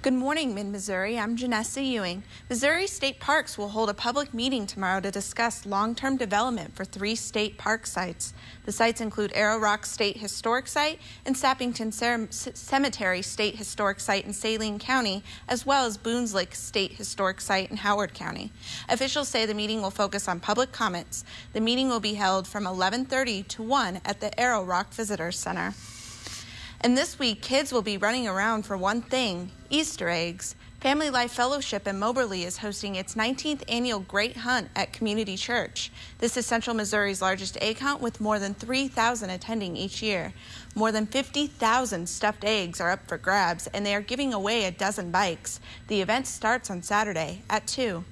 Good morning, Mid-Missouri. I'm Janessa Ewing. Missouri State Parks will hold a public meeting tomorrow to discuss long-term development for 3 state park sites. The sites include Arrow Rock State Historic Site and Sappington Cemetery State Historic Site in Saline County, as well as Boones Lake State Historic Site in Howard County. Officials say the meeting will focus on public comments. The meeting will be held from 11:30 to 1 at the Arrow Rock Visitor Center. And this week, kids will be running around for one thing: Easter eggs. Family Life Fellowship in Moberly is hosting its 19th annual Great Hunt at Community Church. This is Central Missouri's largest egg hunt, with more than 3,000 attending each year. More than 50,000 stuffed eggs are up for grabs, and they are giving away a dozen bikes. The event starts on Saturday at 2.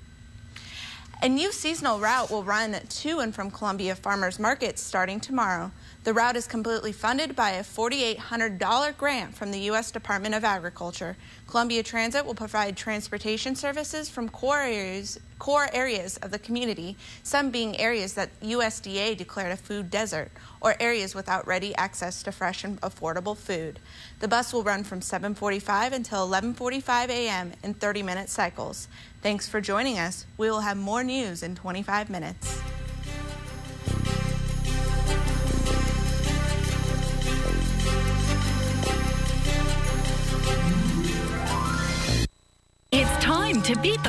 A new seasonal route will run to and from Columbia Farmers Market starting tomorrow. The route is completely funded by a $4,800 grant from the U.S. Department of Agriculture. Columbia Transit will provide transportation services from core areas of the community, some being areas that USDA declared a food desert, or areas without ready access to fresh and affordable food. The bus will run from 7:45 until 11:45 a.m. in 30-minute cycles. Thanks for joining us. We will have more news in 25 minutes. It's time to beat the